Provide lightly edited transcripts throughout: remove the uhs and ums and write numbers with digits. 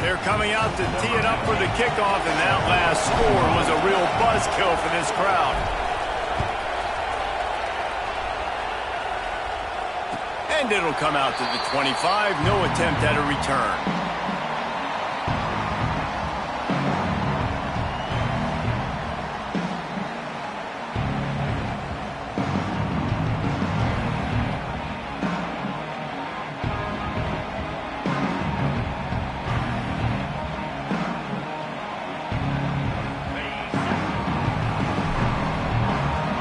they're coming out to tee it up for the kickoff, and that last score was a real buzzkill for this crowd. And it'll come out to the 25. No attempt at a return.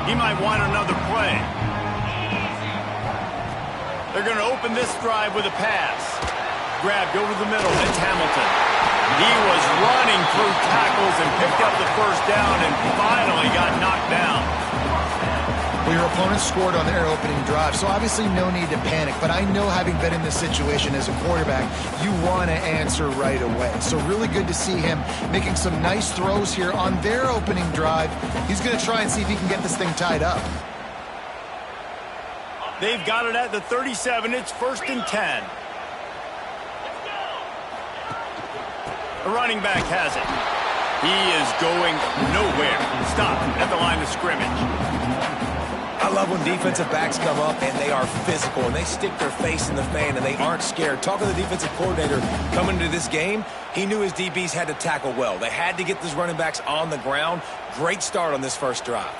He might want another play. They're going to open this drive with a pass. Grabbed over the middle. It's Hamilton. He was running through tackles and picked up the first down and finally got knocked down. Well, your opponent scored on their opening drive, so obviously no need to panic. But I know, having been in this situation as a quarterback, you want to answer right away. So really good to see him making some nice throws here on their opening drive. He's going to try and see if he can get this thing tied up. They've got it at the 37. It's 1st and 10. The running back has it. He is going nowhere. Stop at the line of scrimmage. I love when defensive backs come up and they are physical and they stick their face in the fan and they aren't scared. Talking to the defensive coordinator coming into this game, he knew his DBs had to tackle well. They had to get these running backs on the ground. Great start on this first drive.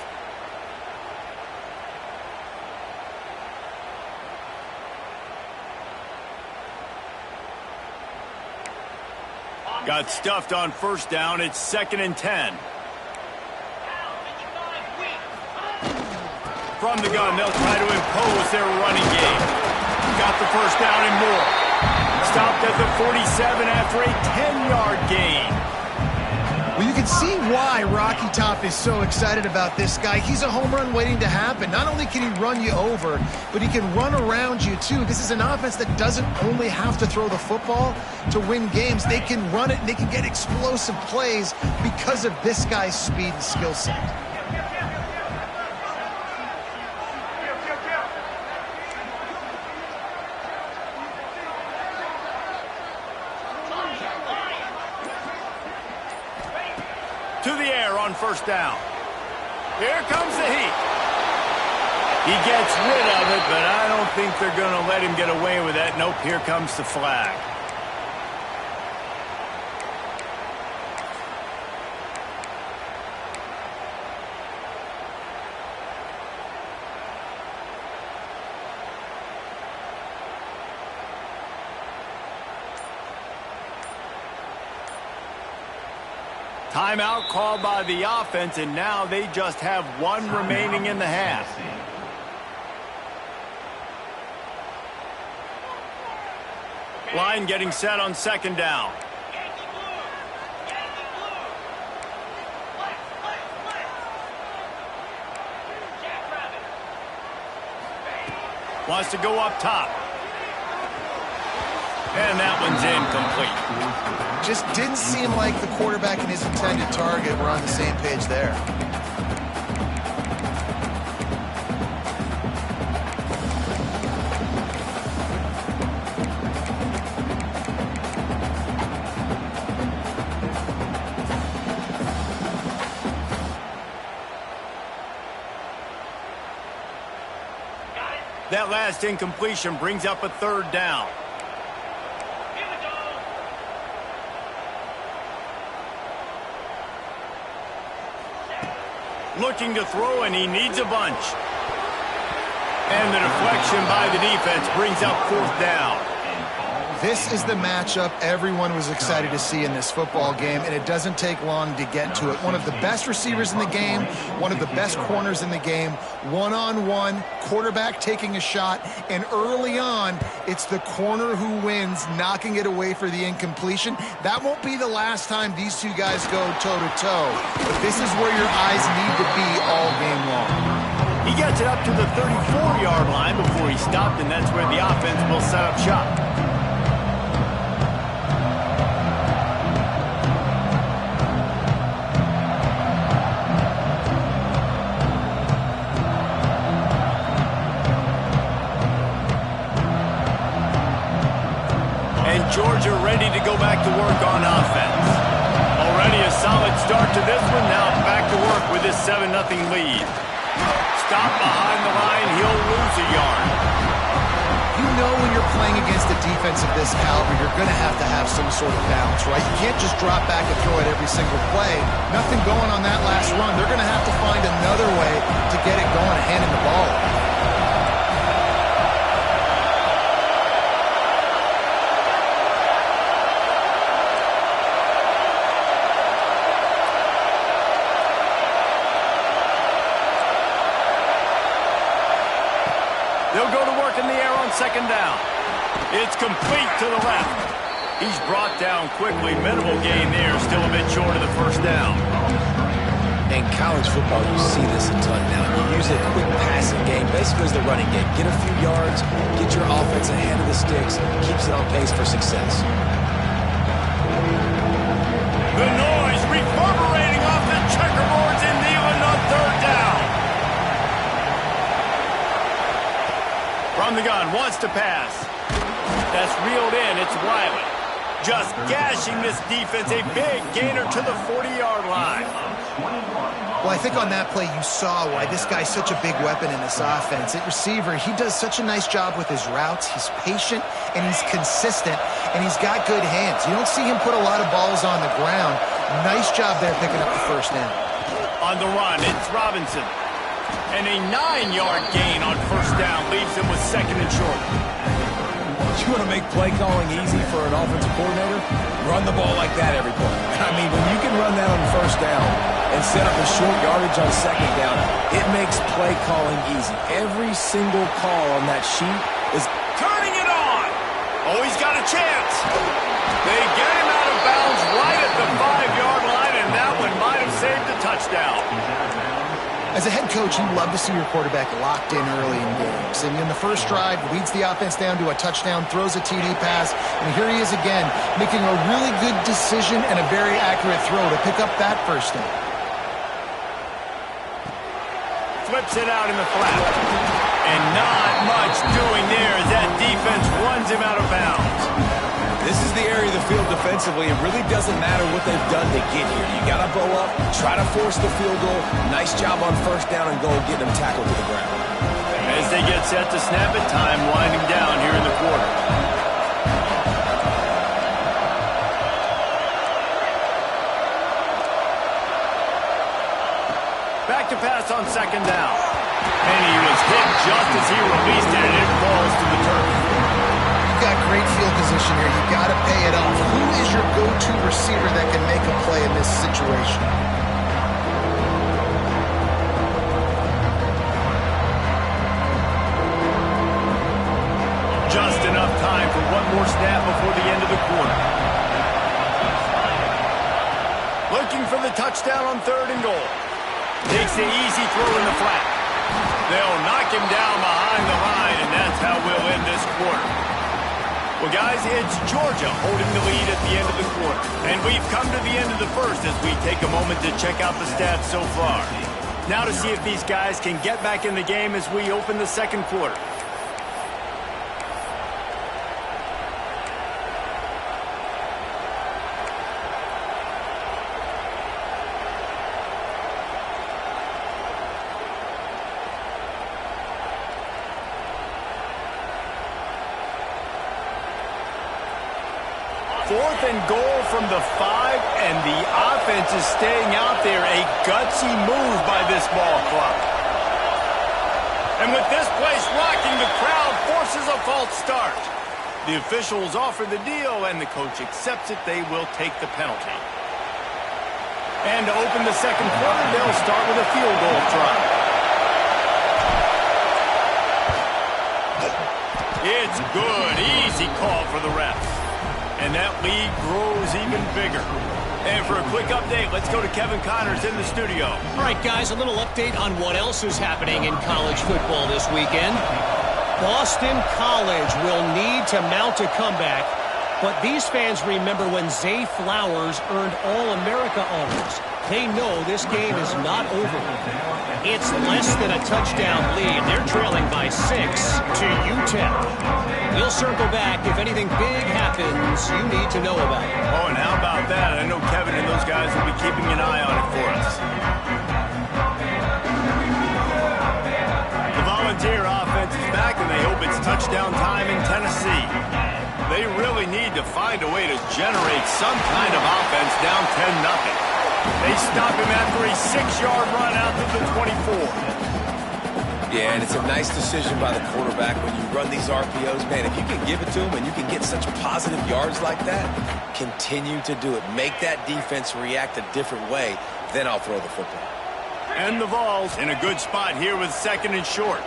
Got stuffed on first down. It's 2nd and 10. From the gun, they'll try to impose their running game. Got the first down and more. Stopped at the 47 after a 10-yard gain. Well, you can see why Rocky Top is so excited about this guy. He's a home run waiting to happen. Not only can he run you over, but he can run around you, too. This is an offense that doesn't only have to throw the football to win games. They can run it, and they can get explosive plays because of this guy's speed and skill set. To the air on first down. Here comes the heat. He gets rid of it, but I don't think they're going to let him get away with that. Nope, here comes the flag. Timeout called by the offense, and now they just have one remaining in the half. Line getting set on 2nd down. Wants to go up top. And that one's incomplete. Just didn't seem like the quarterback and his intended target were on the same page there. That last incompletion brings up a 3rd down. Looking to throw, and he needs a bunch. And the deflection by the defense brings up 4th down. This is the matchup everyone was excited to see in this football game, and it doesn't take long to get to it. One of the best receivers in the game, one of the best corners in the game, one-on-one, quarterback taking a shot, and early on, it's the corner who wins, knocking it away for the incompletion. That won't be the last time these two guys go toe-to-toe, but this is where your eyes need to be all game long. He gets it up to the 34-yard line before he stopped, and that's where the offense will set up shop. Georgia ready to go back to work on offense. Already a solid start to this one. Now back to work with this 7-0 lead. Stop behind the line. He'll lose a yard. You know when you're playing against a defense of this caliber, you're going to have some sort of balance, right? You can't just drop back and throw it every single play. Nothing going on that last run. They're going to have to find another way to get it going and handing the ball. They'll go to work in the air on second down. It's complete to the left. He's brought down quickly. Minimal gain there. Still a bit short of the first down. In college football, you see this a ton now. You use a quick passing game, basically as the running game. Get a few yards, get your offense ahead of the sticks, keeps it on pace for success. The noise reverberating off the checkerboards in Neyland on third down. From the gun, wants to pass. That's reeled in. It's Wiley. Just gashing this defense. A big gainer to the 40-yard line. Well, I think on that play you saw why this guy's such a big weapon in this offense. At receiver, he does such a nice job with his routes. He's patient, and he's consistent, and he's got good hands. You don't see him put a lot of balls on the ground. Nice job there picking up the first down. On the run, it's Robinson. And a 9-yard gain on first down leaves him with second and short. You want to make play calling easy for an offensive coordinator? Run the ball like that every play. I mean, when you can run that on first down and set up a short yardage on second down, it makes play calling easy. Every single call on that sheet is turning it on. Oh, he's got a chance. They get him out of bounds right at the 5-yard line, and that one might have saved a touchdown. As a head coach, you love to see your quarterback locked in early in games. And in the first drive, leads the offense down to a touchdown, throws a TD pass, and here he is again, making a really good decision and a very accurate throw to pick up that first down. Flips it out in the flat. And not much doing there as that defense runs him out of bounds. This is the area of the field defensively. It really doesn't matter what they've done to get here. You got to bow up, try to force the field goal. Nice job on first down and goal, getting them tackled to the ground. As they get set to snap it, time winding down here in the quarter. Back to pass on second down. And he was hit just as he released it, and it falls to the turf. Got great field position here. You got to pay it off. Who is your go-to receiver that can make a play in this situation? Just enough time for one more snap before the end of the quarter. Looking for the touchdown on third and goal. Takes the easy throw in the flat. They'll knock him down behind the line, and that's how we'll end this quarter. Well, guys, it's Georgia holding the lead at the end of the quarter. And we've come to the end of the first as we take a moment to check out the stats so far. Now to see if these guys can get back in the game as we open the second quarter. Fourth and goal from the 5, and the offense is staying out there. A gutsy move by this ball club. And with this place rocking, the crowd forces a false start. The officials offer the deal, and the coach accepts it. They will take the penalty. And to open the second quarter, they'll start with a field goal try. It's good. Easy call for the refs. And that lead grows even bigger. And for a quick update, let's go to Kevin Connors in the studio. All right, guys, a little update on what else is happening in college football this weekend. Boston College will need to mount a comeback, but these fans remember when Zay Flowers earned All-America honors. They know this game is not over. It's less than a touchdown lead. They're trailing by 6 to UTEP. He'll circle back if anything big happens you need to know about it. Oh, and how about that? I know Kevin and those guys will be keeping an eye on it for us. The Volunteer offense is back, and they hope it's touchdown time in Tennessee. They really need to find a way to generate some kind of offense down 10-0. They stop him after a 6-yard run out to the 24. Yeah, and it's a nice decision by the quarterback when you run these RPOs. Man, if you can give it to him and you can get such positive yards like that, continue to do it. Make that defense react a different way, then I'll throw the football. And the Vols in a good spot here with 2nd and short.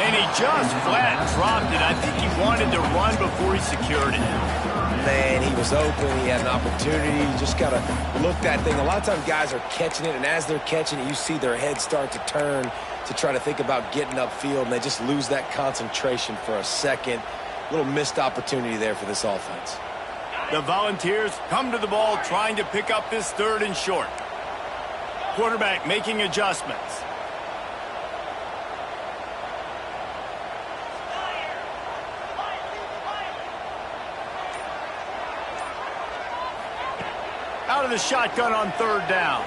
And he just flat dropped it. I think he wanted to run before he secured it. Man, he was open. He had an opportunity. You just got to look that thing. A lot of times guys are catching it, and as they're catching it, you see their head start to turn to try to think about getting upfield, and they just lose that concentration for a second. A little missed opportunity there for this offense. The Volunteers come to the ball trying to pick up this 3rd and short. Quarterback making adjustments. Out of the shotgun on 3rd down.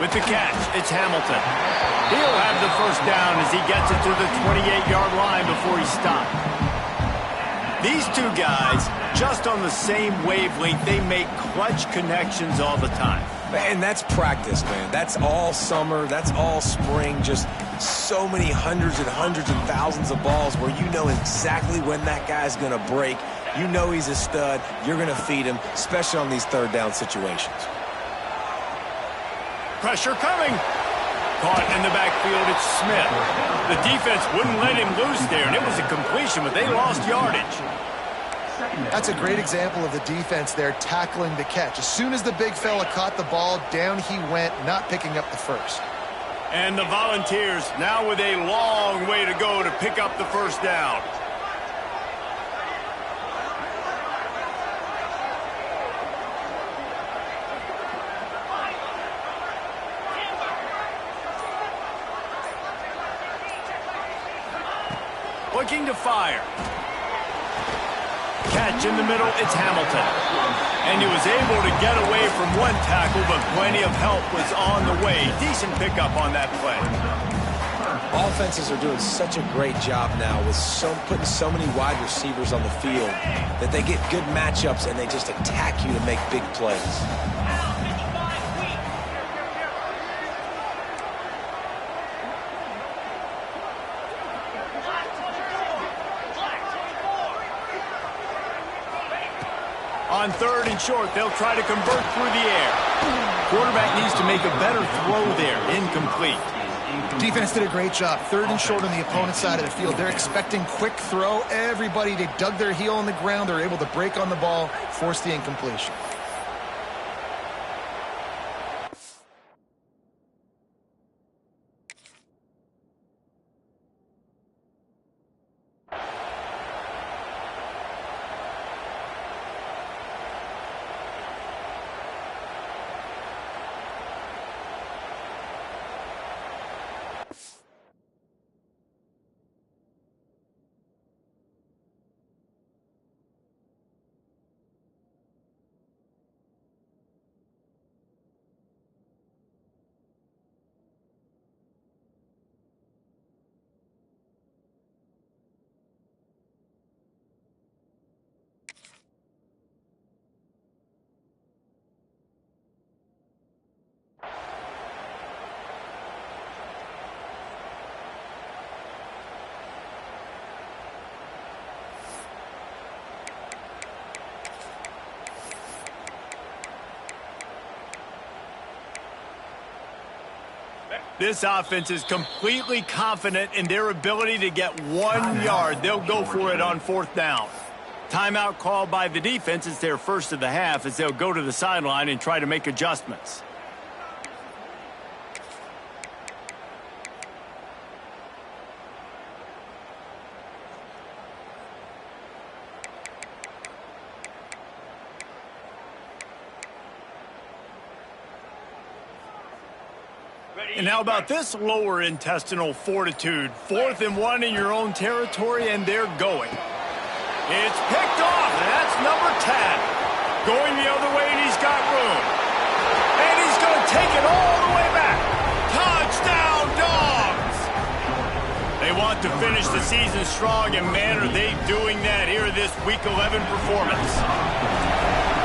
With the catch, it's Hamilton. He'll have the 1st down as he gets it to the 28-yard line before he stopped. These two guys, just on the same wavelength, they make clutch connections all the time. And that's practice, man. That's all summer. That's all spring. Just so many hundreds and thousands of balls where you know exactly when that guy's going to break. You know he's a stud. You're going to feed him, especially on these 3rd down situations. Pressure coming. Caught in the backfield, it's Smith. The defense wouldn't let him loose there, and it was a completion, but they lost yardage. That's a great example of the defense there tackling the catch. As soon as the big fella caught the ball, down he went, not picking up the 1st. And the Volunteers now with a long way to go to pick up the 1st down. Looking to fire. Catch in the middle, it's Hamilton. And he was able to get away from one tackle, but plenty of help was on the way. Decent pickup on that play. Offenses are doing such a great job now with putting so many wide receivers on the field that they get good matchups and they just attack you to make big plays. On 3rd and short, they'll try to convert through the air. Quarterback needs to make a better throw there. Incomplete. Defense did a great job. 3rd and short on the opponent's side of the field. They're expecting quick throw. Everybody, they dug their heel on the ground. They're able to break on the ball, force the incompletion. This offense is completely confident in their ability to get 1 yard. They'll go for it on 4th down. Timeout called by the defense. It's their 1st of the half as they'll go to the sideline and try to make adjustments. And how about this lower intestinal fortitude? 4th and 1 in your own territory, and they're going. It's picked off, and that's number 10. Going the other way, and he's got room. And he's going to take it all the way back. Touchdown, Dogs! They want to finish the season strong, and man, are they doing that here this Week 11 performance.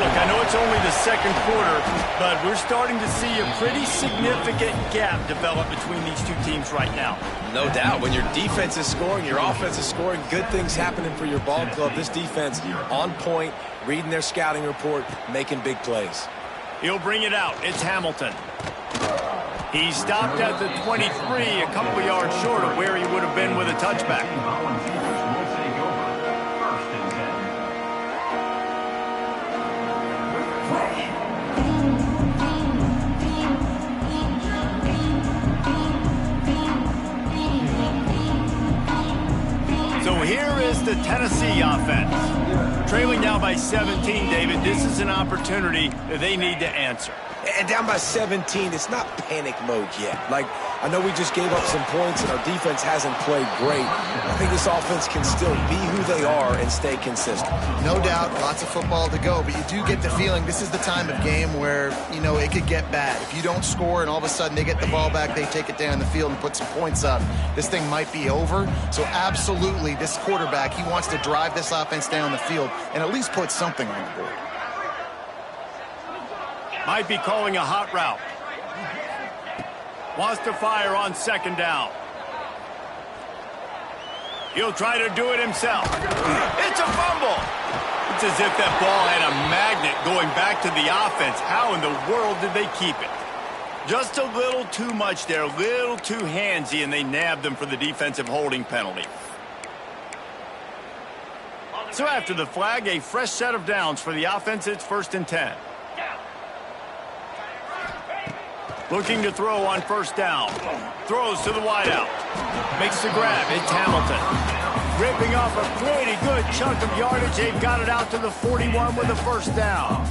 Look, I know it's only the second quarter, but we're starting to see a pretty significant gap develop between these two teams right now. No doubt. When your defense is scoring, your offense is scoring, good things happening for your ball club. This defense on point, reading their scouting report, making big plays. He'll bring it out. It's Hamilton. He stopped at the 23, a couple yards short of where he would have been with a touchback. So here is the Tennessee offense. Trailing down by 17, David, this is an opportunity that they need to answer. And down by 17, it's not panic mode yet. Like, I know we just gave up some points and our defense hasn't played great. I think this offense can still be who they are and stay consistent. No doubt, lots of football to go, but you do get the feeling this is the time of game where, you know, it could get bad. If you don't score and all of a sudden they get the ball back, they take it down the field and put some points up, this thing might be over. So absolutely, this quarterback, he wants to drive this offense down the field and at least put something on the board. Might be calling a hot route. Wants to fire on 2nd down. He'll try to do it himself. It's a fumble. It's as if that ball had a magnet going back to the offense. How in the world did they keep it? Just a little too much there, a little too handsy, and they nabbed them for the defensive holding penalty. So after the flag, a fresh set of downs for the offense. It's 1st and 10. Looking to throw on 1st down. Throws to the wideout. Makes the grab. It's Hamilton. Ripping off a pretty good chunk of yardage. They've got it out to the 41 with a 1st down.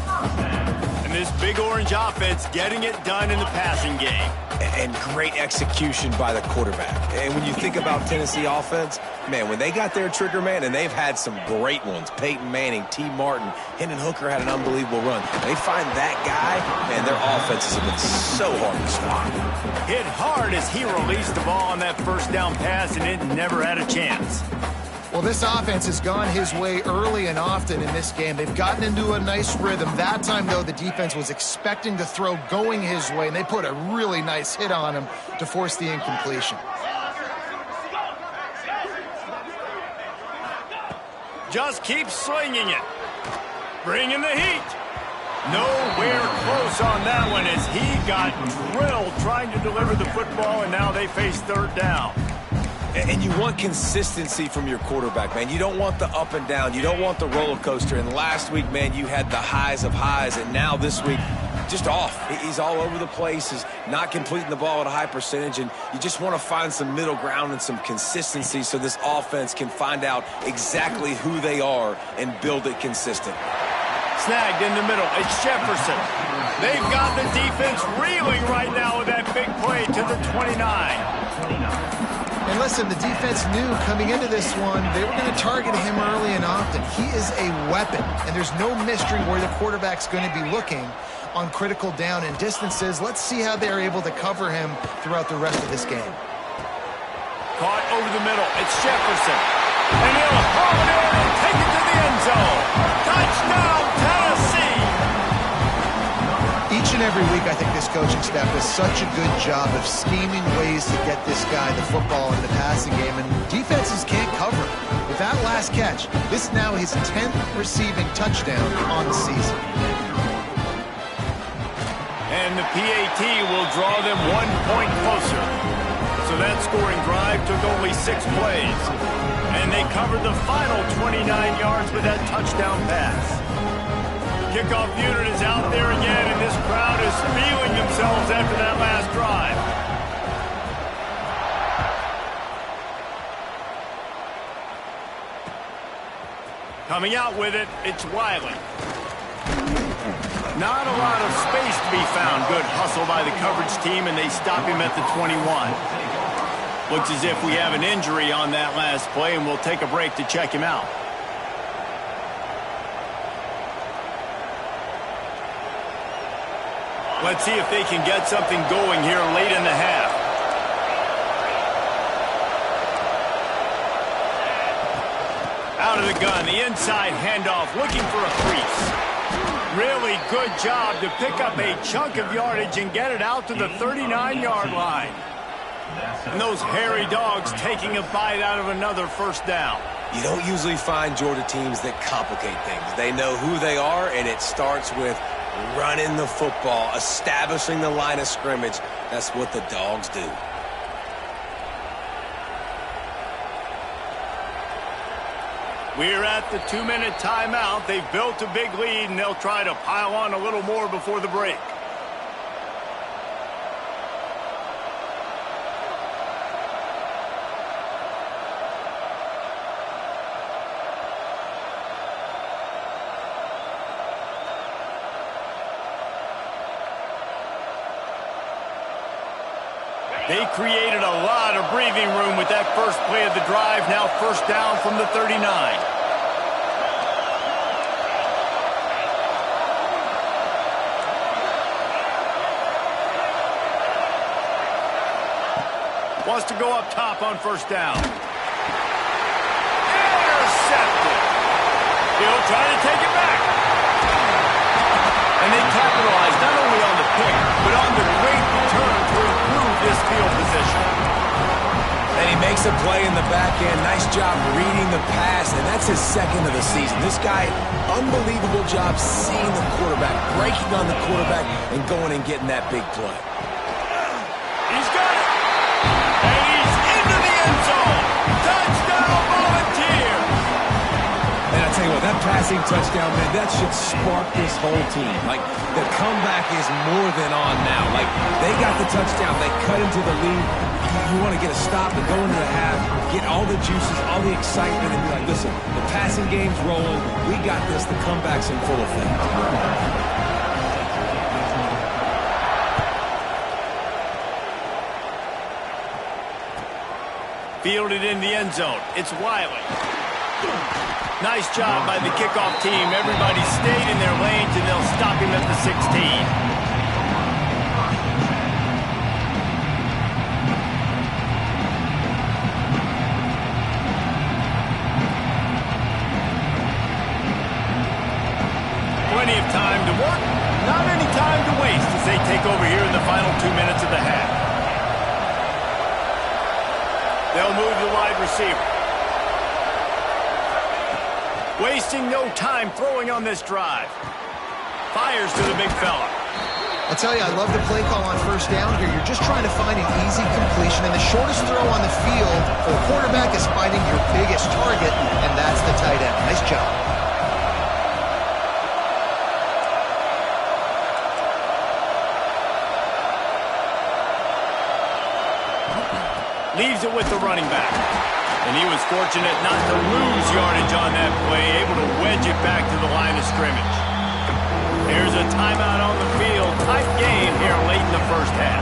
And this big orange offense getting it done in the passing game. And great execution by the quarterback. And when you think about Tennessee offense, man, when they got their trigger man, and they've had some great ones, Peyton Manning, T. Martin, Hendon Hooker had an unbelievable run. They find that guy, man, their offenses have been so hard to stop. Hit hard as he released the ball on that 1st down pass, and it never had a chance. Well, this offense has gone his way early and often in this game. They've gotten into a nice rhythm. That time, though, the defense was expecting the throw going his way, and they put a really nice hit on him to force the incompletion. Just keep slinging it. Bringing the heat. Nowhere close on that one as he got drilled trying to deliver the football, and now they face 3rd down. And you want consistency from your quarterback, man. You don't want the up and down. You don't want the roller coaster. And last week, man, you had the highs of highs. And now this week, just off. He's all over the place. He's not completing the ball at a high percentage. And you just want to find some middle ground and some consistency so this offense can find out exactly who they are and build it consistent. Snagged in the middle. It's Jefferson. They've got the defense reeling right now with that big play to the 29. And listen, the defense knew coming into this one, they were going to target him early and often. He is a weapon, and there's no mystery where the quarterback's going to be looking on critical down and distances. Let's see how they're able to cover him throughout the rest of this game. Caught over the middle. It's Jefferson. And he'll haul it in and take it to the end zone. Touchdown, Tennessee! Each and every week, I think this coaching staff does such a good job of scheming ways to get this guy the football in the passing game, and defenses can't cover it. With that last catch, this is now his 10th receiving touchdown on the season. And the PAT will draw them 1 point closer. So that scoring drive took only 6 plays. And they covered the final 29 yards with that touchdown pass. Kickoff unit is out there again, and this crowd is feeling themselves after that last drive. Coming out with it, it's Wiley. Not a lot of space to be found. Good hustle by the coverage team, and they stop him at the 21. Looks as if we have an injury on that last play, and we'll take a break to check him out. Let's see if they can get something going here late in the half. Out of the gun, the inside handoff, looking for a crease. Really good job to pick up a chunk of yardage and get it out to the 39-yard line. And those hairy dogs taking a bite out of another first down. You don't usually find Georgia teams that complicate things. They know who they are, and it starts with running the football, establishing the line of scrimmage. That's what the Dogs do. We're at the 2-minute timeout. They've built a big lead, and they'll try to pile on a little more before the break. They created a lot of breathing room with that first play of the drive. Now first down from the 39. Wants to go up top on first down. Intercepted. He'll try to take it back. And they capitalize not only on the pick, but on the great return to improve this field position. And he makes a play in the back end. Nice job reading the pass, and that's his second of the season. This guy, unbelievable job seeing the quarterback, breaking on the quarterback, and going and getting that big play. He's got it. And he's into the end zone. Touchdown, Volunteers. And I tell you what, that passing touchdown, man, that should spark this whole team. Like, the comeback is more than on now. Like, they got the touchdown. They cut into the lead. You want to get a stop and go into the half, get all the juices, all the excitement, and be like, listen, the passing game's rolling. We got this. The comeback's in full effect. Fielded in the end zone. It's Wiley. Nice job by the kickoff team. Everybody stayed in their lanes, and they'll stop him at the 16. Plenty of time to work, not any time to waste as they take over here in the final 2 minutes of the half. They'll move the wide receiver. Wasting no time throwing on this drive. Fires to the big fella. I tell you, I love the play call on first down here. You're just trying to find an easy completion, and the shortest throw on the field for a quarterback is finding your biggest target, and that's the tight end. Nice job. Leaves it with the running back. And he was fortunate not to lose yardage on that play, able to wedge it back to the line of scrimmage. There's a timeout on the field. Tight game here late in the first half.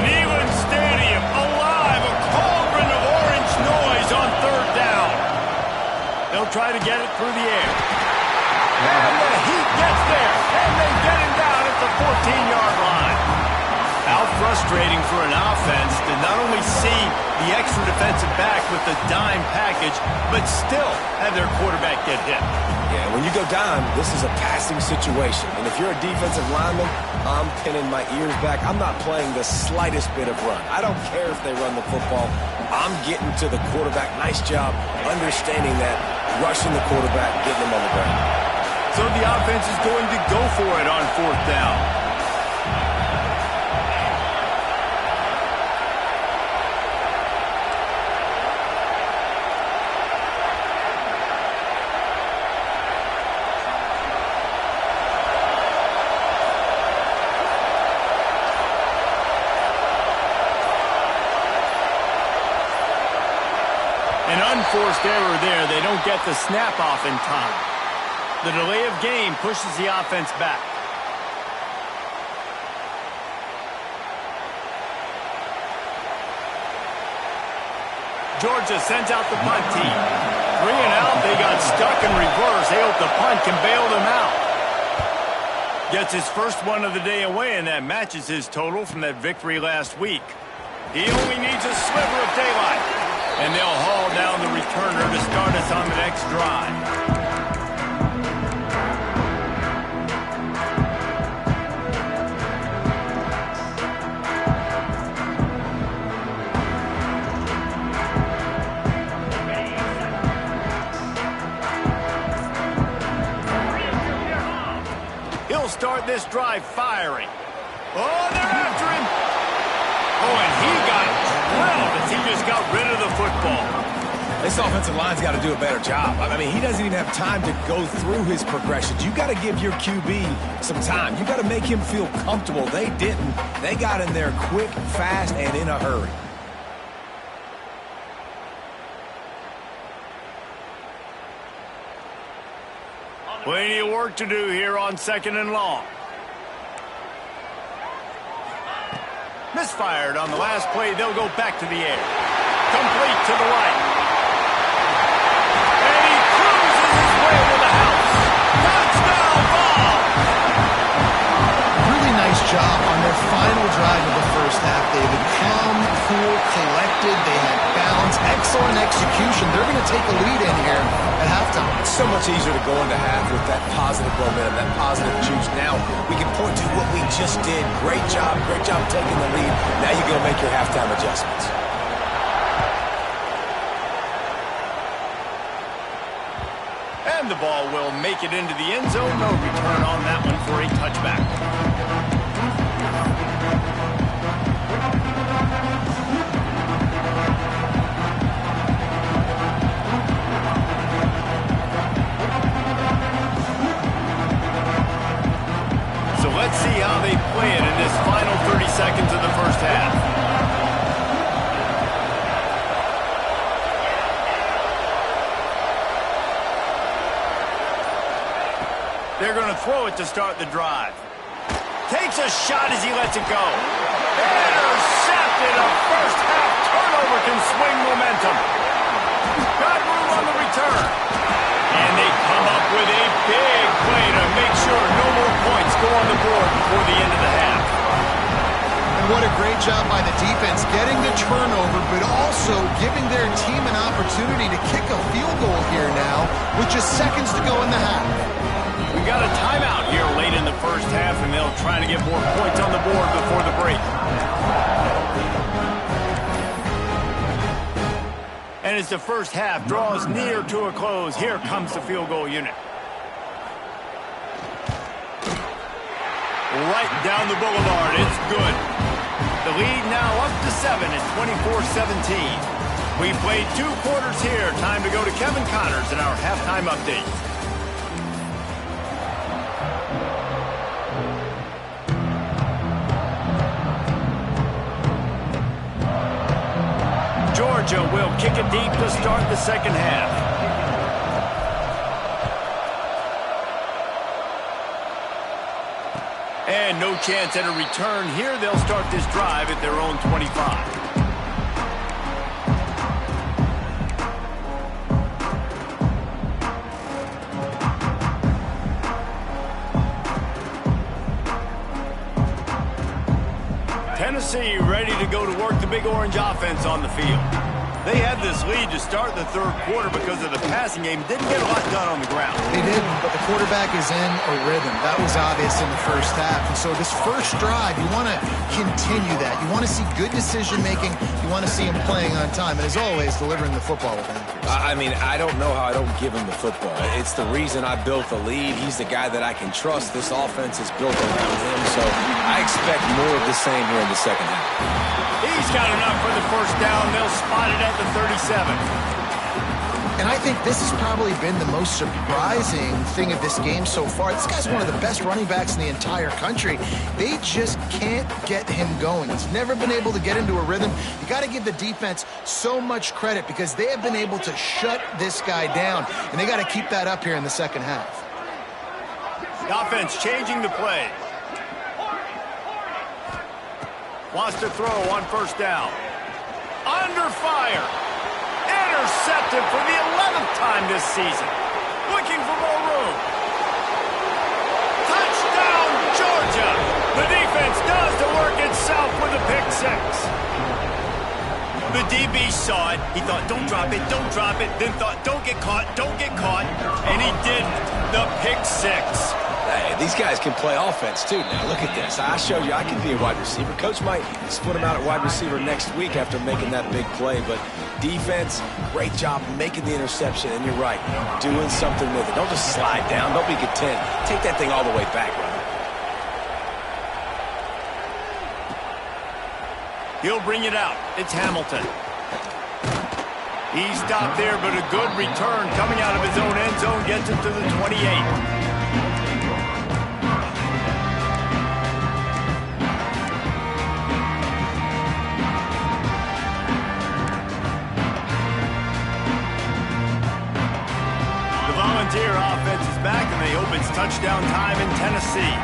Neyland Stadium, alive, a cauldron of orange noise on third down. They'll try to get it through the air. And the Heat gets there, and they get him down at the 14-yard line. How frustrating for an offense to not only see the extra defensive back with the dime package, but still have their quarterback get hit. Yeah, when you go down, this is a passing situation. And if you're a defensive lineman, I'm pinning my ears back. I'm not playing the slightest bit of run. I don't care if they run the football. I'm getting to the quarterback. Nice job understanding that, rushing the quarterback, getting him on the ground. So the offense is going to go for it on fourth down. forced error there. They don't get the snap off in time. The delay of game pushes the offense back. Georgia sends out the punt team. 3 and out, they got stuck in reverse. They hope the punt can bail them out. Gets his first one of the day away, and that matches his total from that victory last week. He only needs a sliver of daylight. And they'll haul down the returner to start us on the next drive. He'll start this drive firing. Oh, they're after him. Oh, and he got drilled as he just got rid of the football. This offensive line's got to do a better job. I mean, he doesn't even have time to go through his progressions. You got to give your QB some time. You got to make him feel comfortable. They didn't. They got in there quick, fast, and in a hurry. Plenty of work to do here on 2nd and long. Misfired on the last play. They'll go back to the air. Complete to the right. And he cruises his way to the house. Touchdown ball! Really nice job on their final drive of the first half, David. Calm, cool, collected. They had balance. Excellent execution. They're going to take a lead in here at halftime. It's so much easier to go into half with that positive momentum, that positive juice. Now we can point to what we just did. Great job taking the lead. Now you go make your halftime adjustments. And the ball will make it into the end zone. No return on that one for a touchback. So let's see how they play it in this final 30 seconds of the first half. They're going to throw it to start the drive. Takes a shot as he lets it go. Intercepted. A first half turnover can swing momentum. Got room on the return. And they come up with a big play to make sure no more points go on the board before the end of the half. And what a great job by the defense getting the turnover, but also giving their team an opportunity to kick a field goal here now with just seconds to go in the half. We got a timeout here late in the first half, and they'll try to get more points on the board before the break. And as the first half draws near to a close, here comes the field goal unit. Right down the boulevard, it's good. The lead now up to 7 at 24-17. We played 2 quarters here. Time to go to Kevin Connors in our halftime update. Georgia will kick it deep to start the second half. And no chance at a return here. They'll start this drive at their own 25. Tennessee ready to go to work the Big Orange offense on the field. They had this lead to start the third quarter because of the passing game. Didn't get a lot done on the ground. They didn't, but the quarterback is in a rhythm. That was obvious in the first half. And so this first drive, you want to continue that. You want to see good decision-making. You want to see him playing on time. And as always, delivering the football with accuracy. I mean, I don't know how I don't give him the football. It's the reason I built the lead. He's the guy that I can trust. This offense is built around him. So I expect more of the same here in the second half. He's got enough for the first down. They'll spot it at the 37. And I think this has probably been the most surprising thing of this game so far. This guy's one of the best running backs in the entire country. They just can't get him going. He's never been able to get into a rhythm. You got to give the defense so much credit because they have been able to shut this guy down, and they got to keep that up here in the second half. The offense changing the play. Wants to throw on first down. Under fire. Intercepted for the 11th time this season. Looking for more room. Touchdown, Georgia. The defense does the work itself with a pick six. The DB saw it. He thought, don't drop it, don't drop it. Then thought, don't get caught, don't get caught. And he didn't. The pick six. Hey, these guys can play offense, too. Now, look at this. I showed you I can be a wide receiver. Coach might split him out at wide receiver next week after making that big play. But defense, great job making the interception. And you're right, doing something with it. Don't just slide down. Don't be content. Take that thing all the way back, brother. He'll bring it out. It's Hamilton. He stopped there, but a good return coming out of his own end zone gets him to the 28. Volunteer offense is back, and they hope it's touchdown time in Tennessee.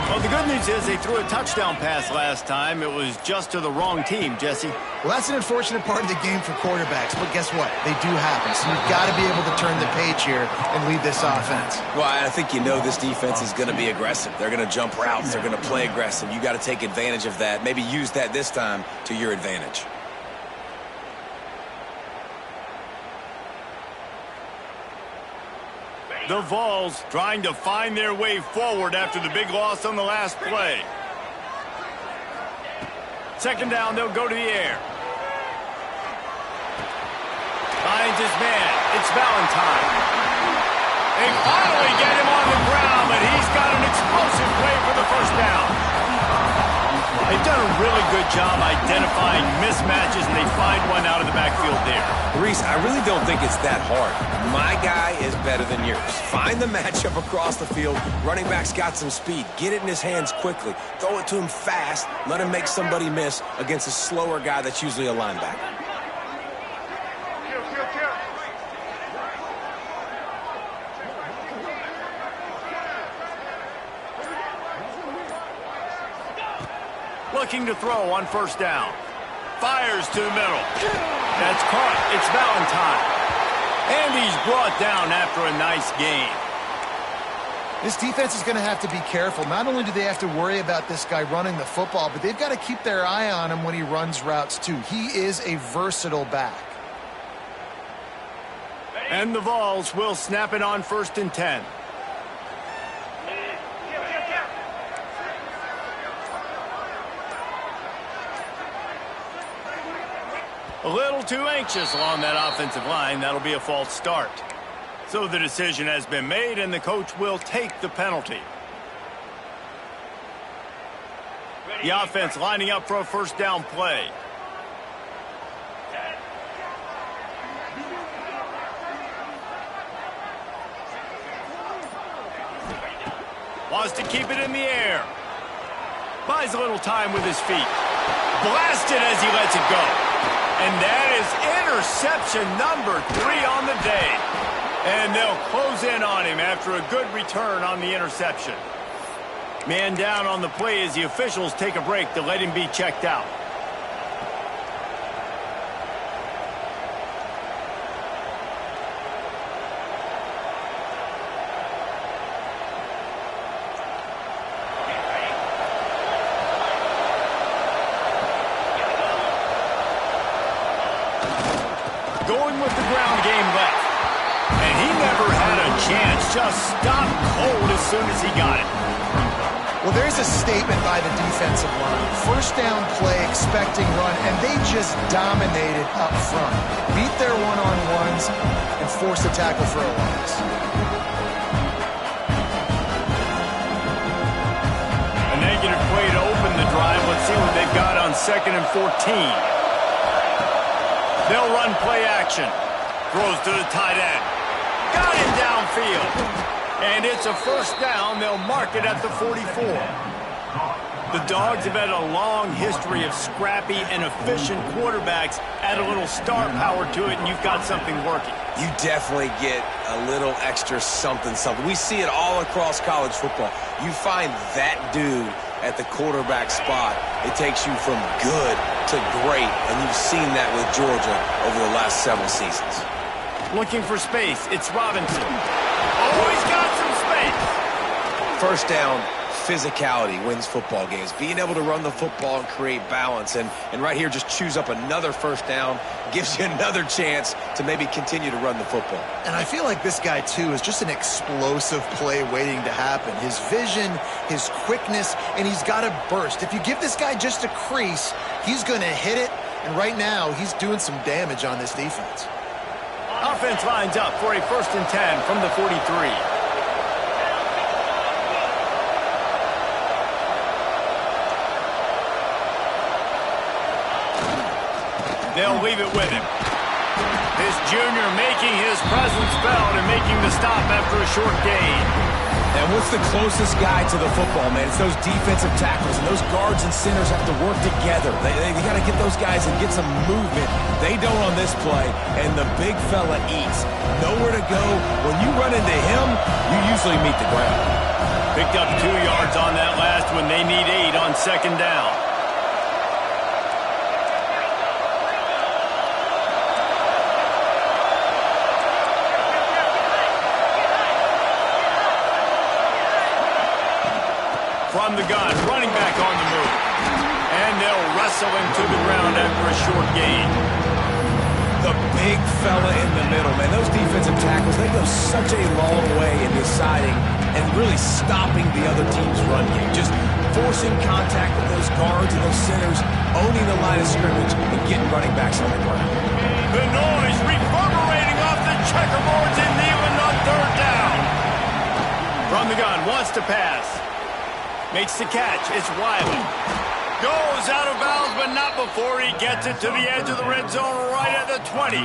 Well, the good news is they threw a touchdown pass last time. It was just to the wrong team, Jesse. Well, that's an unfortunate part of the game for quarterbacks, but guess what? They do happen, so you've got to be able to turn the page here and lead this offense. Well, I think you know this defense is going to be aggressive. They're going to jump routes. They're going to play aggressive. You got to take advantage of that. Maybe use that this time to your advantage. The Vols trying to find their way forward after the big loss on the last play. Second down, they'll go to the air. Finds his man. It's Valentine. They finally get him on the ground, but he's got an explosive play for the first down. They've done a really good job identifying mismatches, and they find one out of the backfield there. Reese, I really don't think it's that hard. My guy is better than yours. Find the matchup across the field. Running back's got some speed. Get it in his hands quickly. Throw it to him fast. Let him make somebody miss against a slower guy that's usually a linebacker. Looking to throw on first down. Fires to the middle. That's caught. It's Valentine. And he's brought down after a nice gain. This defense is going to have to be careful. Not only do they have to worry about this guy running the football, but they've got to keep their eye on him when he runs routes too. He is a versatile back. And the Vols will snap it on 1st and 10. A little too anxious along that offensive line. That'll be a false start. So the decision has been made, and the coach will take the penalty. The offense lining up for a first down play. Wants to keep it in the air. Buys a little time with his feet. Blasted as he lets it go. And that is interception number 3 on the day. And they'll close in on him after a good return on the interception. Man down on the play as the officials take a break to let him be checked out. Going with the ground game left. And he never had a chance. Just stopped cold as soon as he got it. Well, there's a statement by the defensive line. First down play, expecting run, and they just dominated up front. Beat their one-on-ones and forced a tackle for a loss. A negative play to open the drive. Let's see what they've got on 2nd and 14. They'll run play action. Throws to the tight end. Got him downfield. And it's a first down. They'll mark it at the 44. The Dogs have had a long history of scrappy and efficient quarterbacks. Add a little star power to it, and you've got something working. You definitely get a little extra something. We see it all across college football. You find that dude at the quarterback spot, it takes you from good to great, and you've seen that with Georgia over the last several seasons. Looking for space, it's Robinson. Always got some space. First down, physicality wins football games. Being able to run the football and create balance, and right here just choose up another first down, gives you another chance to maybe continue to run the football. And I feel like this guy, too, is just an explosive play waiting to happen. His vision, his quickness, and he's got a burst. If you give this guy just a crease, he's going to hit it, and right now he's doing some damage on this defense. Offense lines up for a 1st and 10 from the 43. They'll leave it with him. This junior making his presence felt and making the stop after a short gain. And what's the closest guy to the football, man? It's those defensive tackles, and those guards and centers have to work together. They got to get those guys and get some movement. They don't on this play, and the big fella eats. Nowhere to go. When you run into him, you usually meet the ground. Picked up 2 yards on that last one. They need 8 on 2nd down. From the gun, running back on the move. And they'll wrestle him to the ground after a short gain. The big fella in the middle, man. Those defensive tackles, they go such a long way in deciding and really stopping the other team's run game. Just forcing contact with those guards and those centers, owning the line of scrimmage, and getting running backs on the ground. The noise reverberating off the checkerboards in Neyland on 3rd down. From the gun, wants to pass. Makes the catch. It's Wiley. Goes out of bounds, but not before he gets it to the edge of the red zone right at the 20.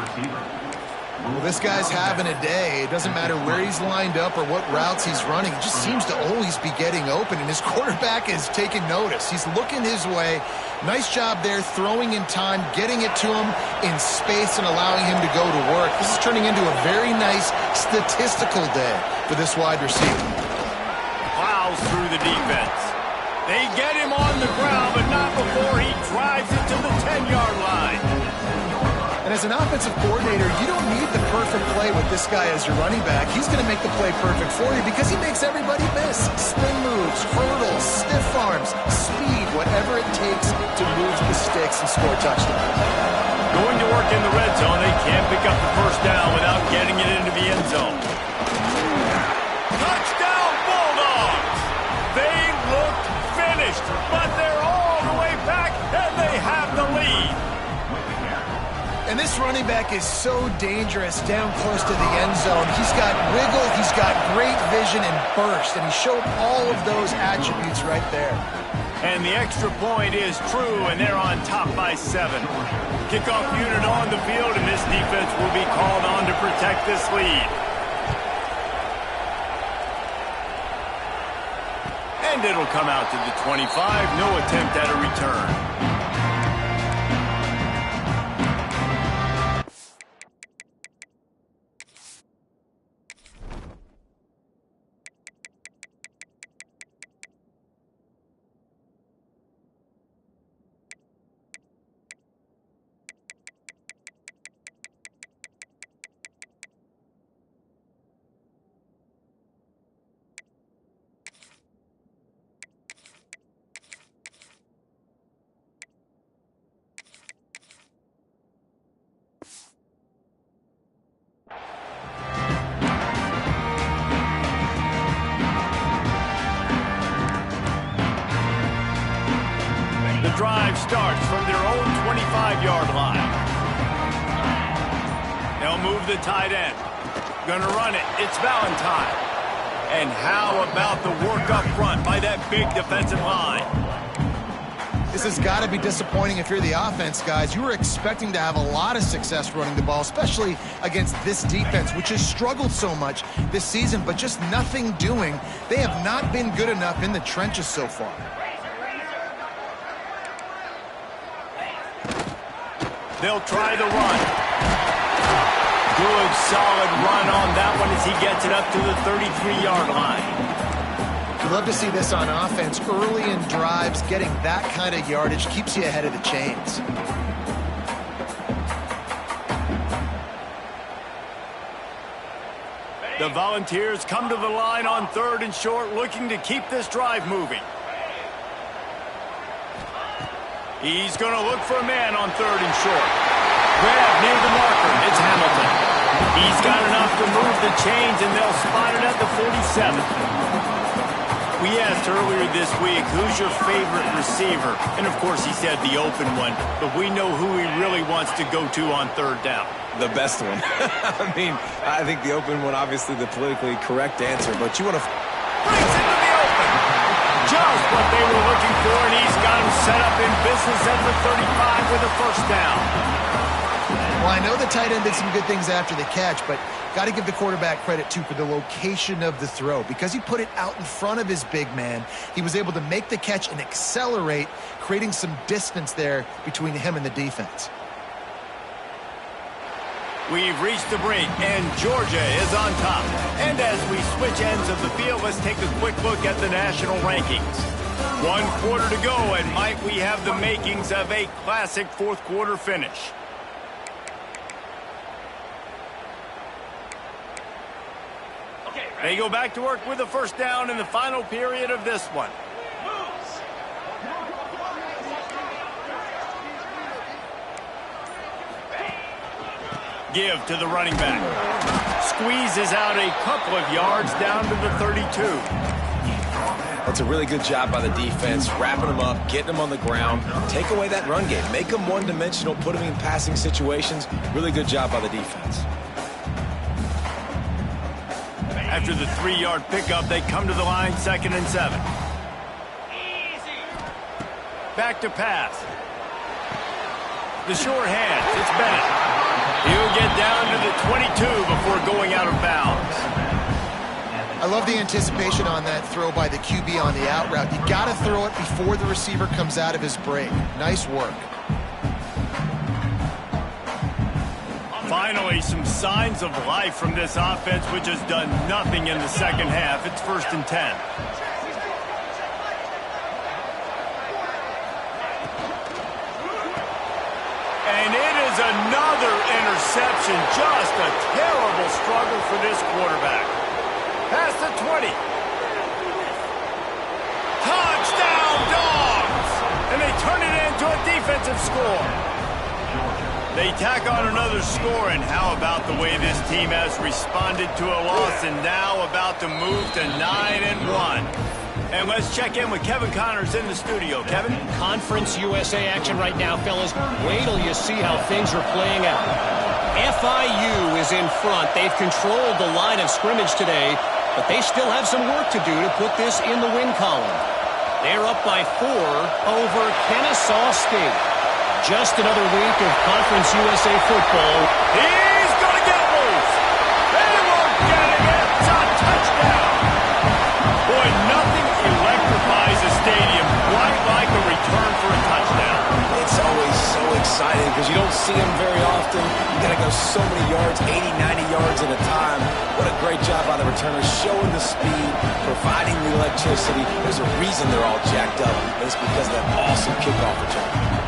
Well, this guy's having a day. It doesn't matter where he's lined up or what routes he's running. He just seems to always be getting open, and his quarterback is taking notice. He's looking his way. Nice job there, throwing in time, getting it to him in space and allowing him to go to work. This is turning into a very nice statistical day for this wide receiver. Plows through the defense. They get him on the ground, but not before he drives it to the 10-yard line. And as an offensive coordinator, you don't need the perfect play with this guy as your running back. He's going to make the play perfect for you because he makes everybody miss. Spin moves, hurdles, stiff arms, speed, whatever it takes to move the sticks and score touchdowns. Going to work in the red zone, they can't pick up the first down without getting it into the end zone. Touchdown, Bulldogs! They looked finished, but they're all the way back, and they have the lead. And this running back is so dangerous down close to the end zone. He's got wiggle, he's got great vision and burst, and he showed all of those attributes right there. And the extra point is true, and they're on top by 7. Kickoff unit on the field, and this defense will be called on to protect this lead. And it'll come out to the 25. No attempt at a return. Drive starts from their own 25-yard line. They'll move the tight end. Gonna run it. It's Valentine. And how about the work up front by that big defensive line? This has got to be disappointing if you're the offense, guys. You were expecting to have a lot of success running the ball, especially against this defense, which has struggled so much this season, but just nothing doing. They have not been good enough in the trenches so far. They'll try the run. Good, solid run on that one as he gets it up to the 33-yard line. You love to see this on offense. Early in drives, getting that kind of yardage keeps you ahead of the chains. The Volunteers come to the line on 3rd and short, looking to keep this drive moving. He's going to look for a man on 3rd and short. Grab near the marker. It's Hamilton. He's got enough to move the chains, and they'll spot it at the 47. We asked earlier this week, who's your favorite receiver? And, of course, he said the open one. But we know who he really wants to go to on 3rd down. The best one. I mean, I think the open one, obviously the politically correct answer, but you want to... Brings into the open. Just what they were looking for, and he's got him set up in business at the 35 with a first down. Well, I know the tight end did some good things after the catch, but got to give the quarterback credit, too, for the location of the throw. Because he put it out in front of his big man, he was able to make the catch and accelerate, creating some distance there between him and the defense. We've reached the break, and Georgia is on top. And as we switch ends of the field, let's take a quick look at the national rankings. 1 quarter to go, and might we have the makings of a classic fourth-quarter finish. They go back to work with a first down in the final period of this one. Give to the running back. Squeezes out a couple of yards down to the 32. That's a really good job by the defense, wrapping them up, getting them on the ground. Take away that run game. Make them one-dimensional, put them in passing situations. Really good job by the defense. After the 3-yard pickup, they come to the line 2nd and 7. Back to pass. The short hands. It's Bennett. He'll get down to the 22 before going out of bounds. I love the anticipation on that throw by the QB on the out route. You got to throw it before the receiver comes out of his break. Nice work. Finally, some signs of life from this offense, which has done nothing in the second half. It's 1st and 10. And it is another interception. Just a terrible struggle for this quarterback. Past the 20. Touchdown, Dogs! And they turn it into a defensive score. They tack on another score, and how about the way this team has responded to a loss and now about to move to 9-1. And let's check in with Kevin Connors in the studio. Kevin? Conference USA action right now, fellas. Wait till you see how things are playing out. FIU is in front. They've controlled the line of scrimmage today, but they still have some work to do to put this in the win column. They're up by 4 over Kennesaw State. Just another week of Conference USA football. He's going to get loose. They won't get it. It's a touchdown. Boy, nothing electrifies a stadium quite like a return for a touchdown. It's always so exciting because you don't see them very often. You got to go so many yards, 80, 90 yards at a time. What a great job by the returners, showing the speed, providing the electricity. There's a reason they're all jacked up, and it's because of that awesome kickoff return.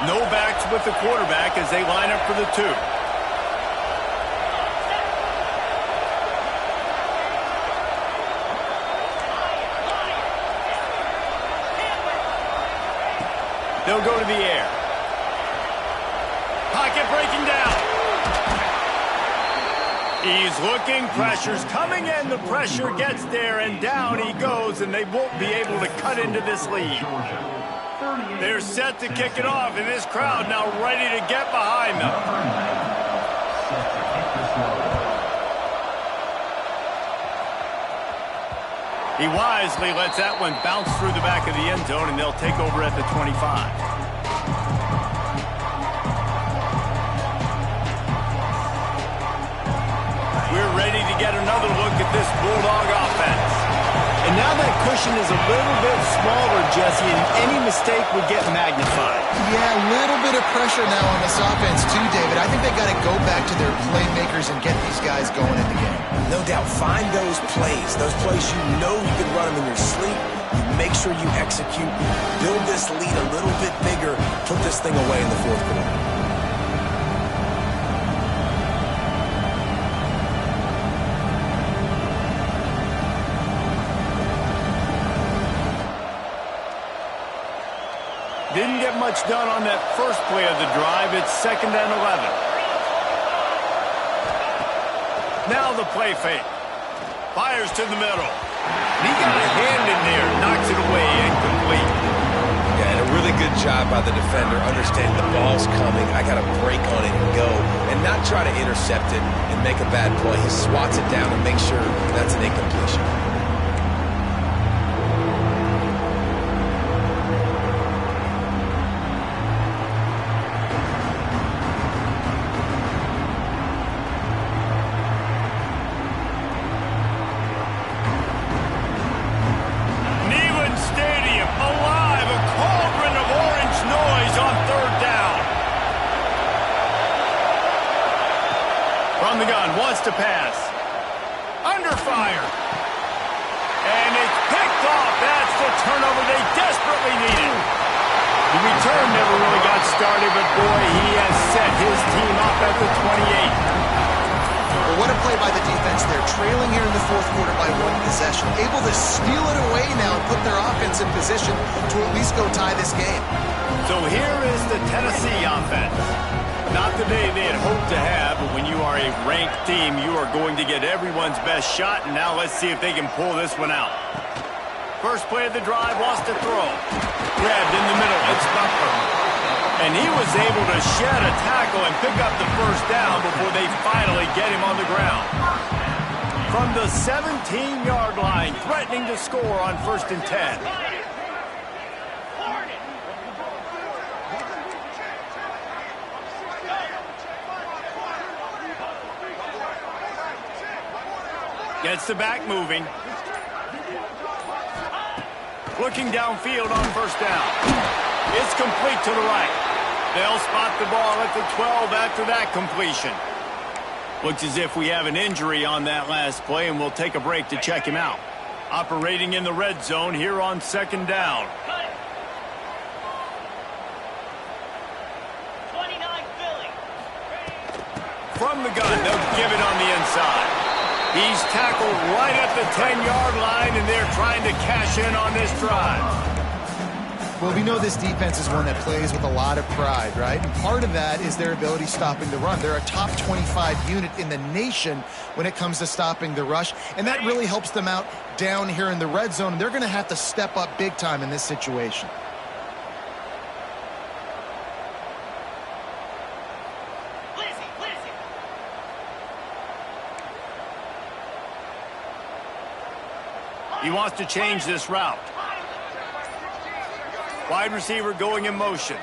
No backs with the quarterback as they line up for the 2. They'll go to the air. Pocket breaking down. He's looking, pressure's coming in, the pressure gets there, and down he goes, and they won't be able to cut into this lead. They're set to kick it off, and this crowd now ready to get behind them. He wisely lets that one bounce through the back of the end zone, and they'll take over at the 25. We're ready to get another look at this Bulldog offense. And now that cushion is a little bit smaller, Jesse, and any mistake would get magnified. Yeah, a little bit of pressure now on this offense too, David. I think they got to go back to their playmakers and get these guys going in the game. No doubt, find those plays you know you can run them in your sleep. You make sure you execute, build this lead a little bit bigger, put this thing away in the fourth quarter. Didn't get much done on that first play of the drive. It's 2nd and 11. Now the play fake. Fires to the middle. He got a hand in there. Knocks it away. Incomplete. Yeah, and a really good job by the defender understanding the ball's coming. I got to break on it and go and not try to intercept it and make a bad play. He swats it down and makes sure that's an incompletion. From the gun, wants to pass. Under fire. And it's picked off. That's the turnover they desperately needed. The return never really got started, but boy, he has set his team up at the 28. Well, what a play by the defense. They're trailing here in the fourth quarter by 1 possession. Able to steal it away now and put their offense in position to at least go tie this game. So here is the Tennessee offense. Not the day they had hoped to have, but when you are a ranked team, you are going to get everyone's best shot, and now let's see if they can pull this one out. First play of the drive, lost a throw. Grabbed in the middle, it's Butler. And he was able to shed a tackle and pick up the first down before they finally get him on the ground. From the 17-yard line, threatening to score on 1st and 10. Gets the back moving. Looking downfield on 1st down. It's complete to the right. They'll spot the ball at the 12 after that completion. Looks as if we have an injury on that last play, and we'll take a break to check him out. Operating in the red zone here on 2nd down. 29 Philly. From the gun, they'll give it on the inside. He's tackled right at the 10-yard line, and they're trying to cash in on this drive. Well, we know this defense is one that plays with a lot of pride, right? And part of that is their ability stopping the run. They're a top 25 unit in the nation when it comes to stopping the rush, and that really helps them out down here in the red zone. And they're going to have to step up big time in this situation. He wants to change this route. Wide receiver going in motion.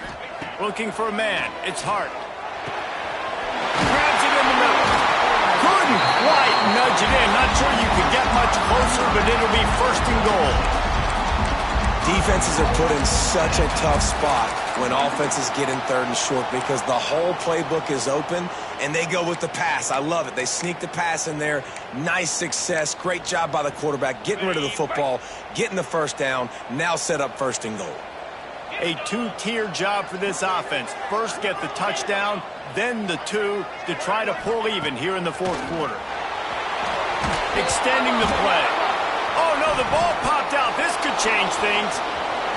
Looking for a man. It's Hart. Grabs it in the middle. Couldn't quite nudge it in. Not sure you could get much closer, but it'll be 1st and goal. Defenses are put in such a tough spot when offenses get in 3rd and short because the whole playbook is open and they go with the pass. I love it. They sneak the pass in there. Nice success. Great job by the quarterback getting rid of the football, getting the 1st down, now set up 1st and goal. A 2-tier job for this offense. First get the touchdown, then the 2 to try to pull even here in the 4th quarter. Extending the play. Oh, no, the ball popped out. This could change things.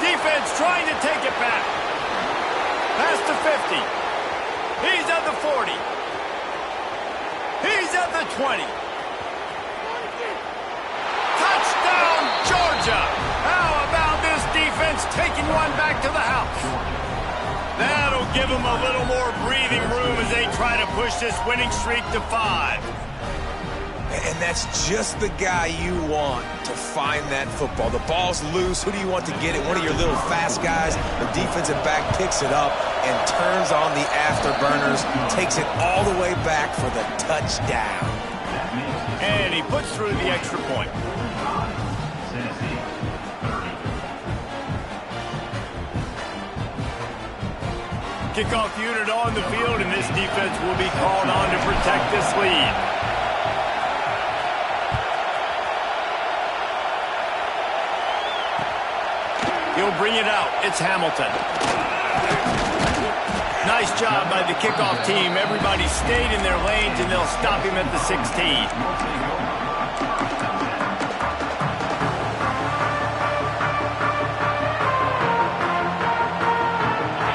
Defense trying to take it back. Past the 50. He's at the 40. He's at the 20. Touchdown, Georgia. How about this defense taking one back to the house? That'll give them a little more breathing room as they try to push this winning streak to 5. And that's just the guy you want to find that football. The ball's loose. Who do you want to get it? One of your little fast guys. The defensive back picks it up and turns on the afterburners, takes it all the way back for the touchdown. And he puts through the extra point. Kickoff unit on the field, and this defense will be called on to protect this lead. He'll bring it out. It's Hamilton. Nice job by the kickoff team. Everybody stayed in their lanes, and they'll stop him at the 16.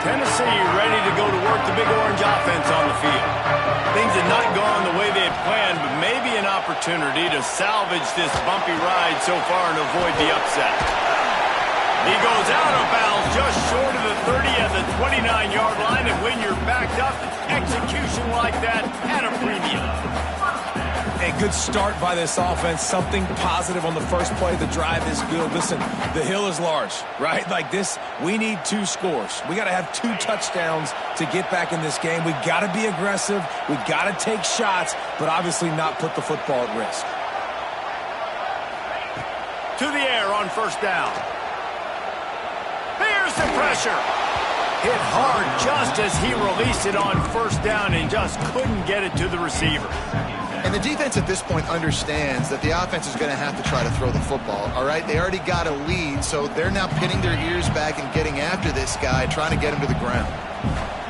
Tennessee ready to go to work the big orange offense on the field. Things had not gone the way they had planned, but maybe an opportunity to salvage this bumpy ride so far and avoid the upset. He goes out of bounds just short of the 30 at the 29-yard line, and when you're backed up, execution like that at a premium. A good start by this offense. Something positive on the first play. The drive is good. Listen, the hill is large, right? Like this, we need 2 scores. We got to have 2 touchdowns to get back in this game. We got to be aggressive. We got to take shots, but obviously not put the football at risk. To the air on first down. There's the pressure. Hit hard just as he released it on first down and just couldn't get it to the receiver. And the defense at this point understands that the offense is going to have to try to throw the football, all right? They already got a lead, so they're now pinning their ears back and getting after this guy, trying to get him to the ground.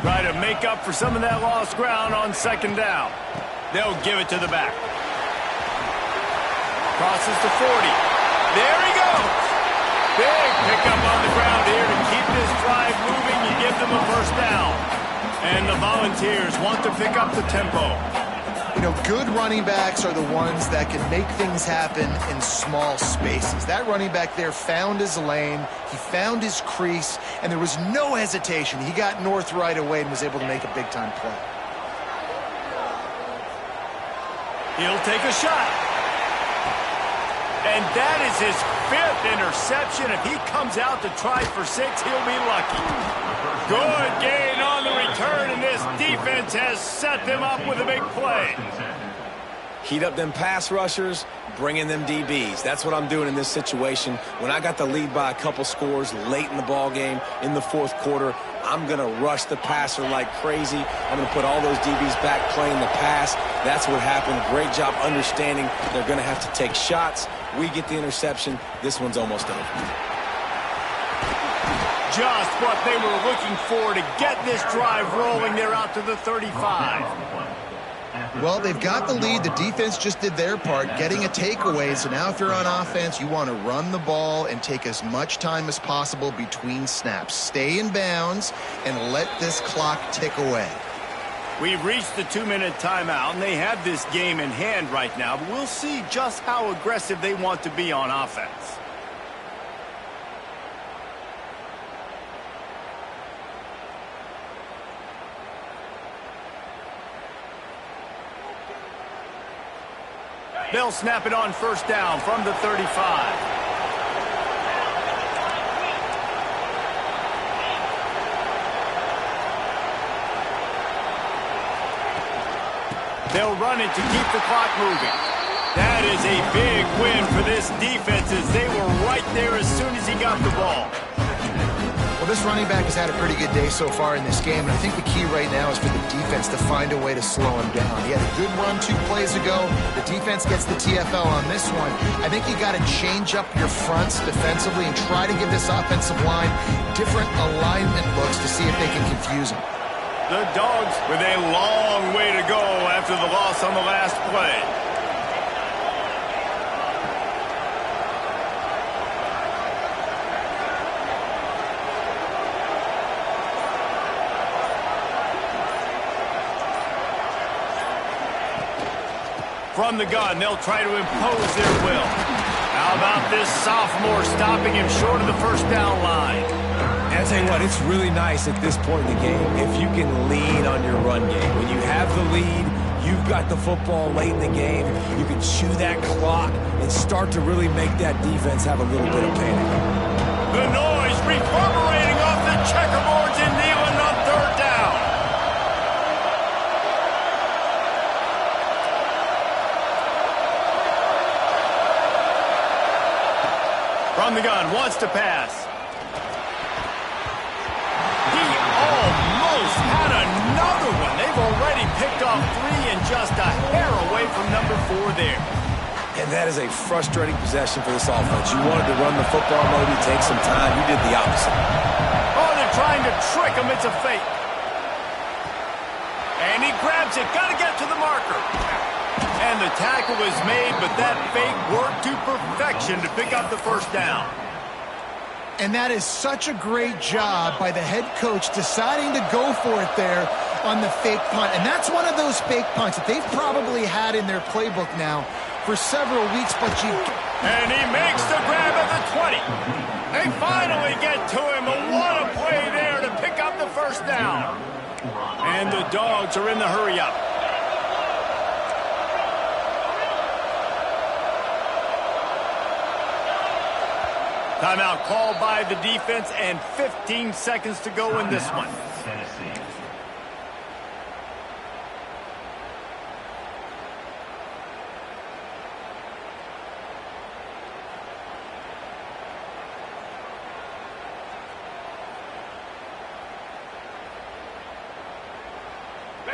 Try to make up for some of that lost ground on second down. They'll give it to the back. Crosses the 40. There he goes. Big pickup on the ground here to keep this drive moving. You give them a first down. And the Volunteers want to pick up the tempo. You know, good running backs are the ones that can make things happen in small spaces. That running back there found his lane, he found his crease, and there was no hesitation. He got north right away and was able to make a big-time play. He'll take a shot. And that is his 5th interception. If he comes out to try for 6, he'll be lucky. Good gain on the return, and this defense has set them up with a big play. Heat up them pass rushers, bring in them DBs. That's what I'm doing in this situation. When I got the lead by a couple scores late in the ball game, in the 4th quarter, I'm going to rush the passer like crazy. I'm going to put all those DBs back playing the pass. That's what happened. Great job understanding they're going to have to take shots. We get the interception. This one's almost over. Just what they were looking for to get this drive rolling. They're out to the 35. Well, they've got the lead. The defense just did their part, getting a takeaway. So now if you're on offense, you want to run the ball and take as much time as possible between snaps. Stay in bounds and let this clock tick away. We've reached the 2-minute timeout, and they have this game in hand right now. But we'll see just how aggressive they want to be on offense. They'll snap it on first down from the 35. They'll run it to keep the clock moving. That is a big win for this defense as they were right there as soon as he got the ball. Well, this running back has had a pretty good day so far in this game, and I think the key right now is for the defense to find a way to slow him down. He had a good run 2 plays ago. The defense gets the TFL on this one. I think you got to change up your fronts defensively and try to give this offensive line different alignment looks to see if they can confuse him. The Dogs with a long way to go after the loss on the last play. From the gun, they'll try to impose their will. How about this sophomore stopping him short of the first down line? And I tell you what, it's really nice at this point in the game if you can lean on your run game. When you have the lead, you've got the football late in the game, you can chew that clock and start to really make that defense have a little bit of panic. The noise reverberating off the checkerboards and kneeling on third down. From the gun, wants to pass. He almost had another one. They've already picked off 3 and just a hair away from number 4 there. And that is a frustrating possession for this offense. You wanted to run the football, maybe take some time. You did the opposite. Oh, they're trying to trick him. It's a fake. And he grabs it. Got to get to the marker. And the tackle was made, but that fake worked to perfection to pick up the first down. And that is such a great job by the head coach deciding to go for it there on the fake punt. And that's one of those fake punts that they've probably had in their playbook now for several weeks, but And he makes the grab at the 20. They finally get to him. What a play there to pick up the first down. And the Dogs are in the hurry-up. Timeout called by the defense, and 15 seconds to go in this one.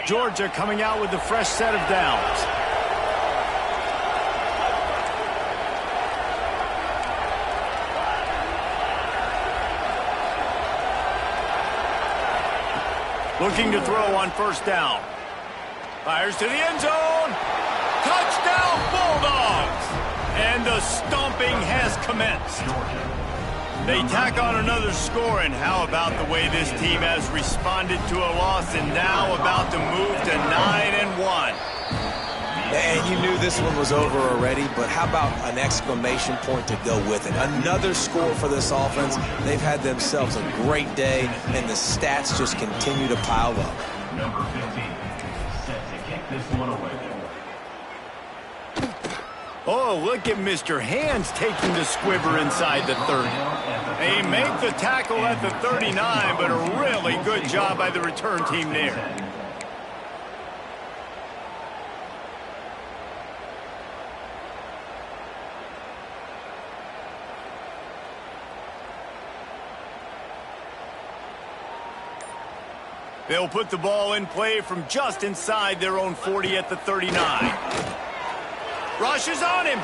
Georgia coming out with a fresh set of downs. Looking to throw on first down. Fires to the end zone. Touchdown, Bulldogs! And the stomping has commenced. They tack on another score, and how about the way this team has responded to a loss and now about to move to 9-1. And you knew this one was over already, but how about an exclamation point to go with it? Another score for this offense. They've had themselves a great day, and the stats just continue to pile up. Number 15, set to kick this one away. Oh, look at Mr. Hands taking the squibber inside the 30. They make the tackle at the 39, but a really good job by the return team there. They'll put the ball in play from just inside their own 40 at the 39. Rushes on him.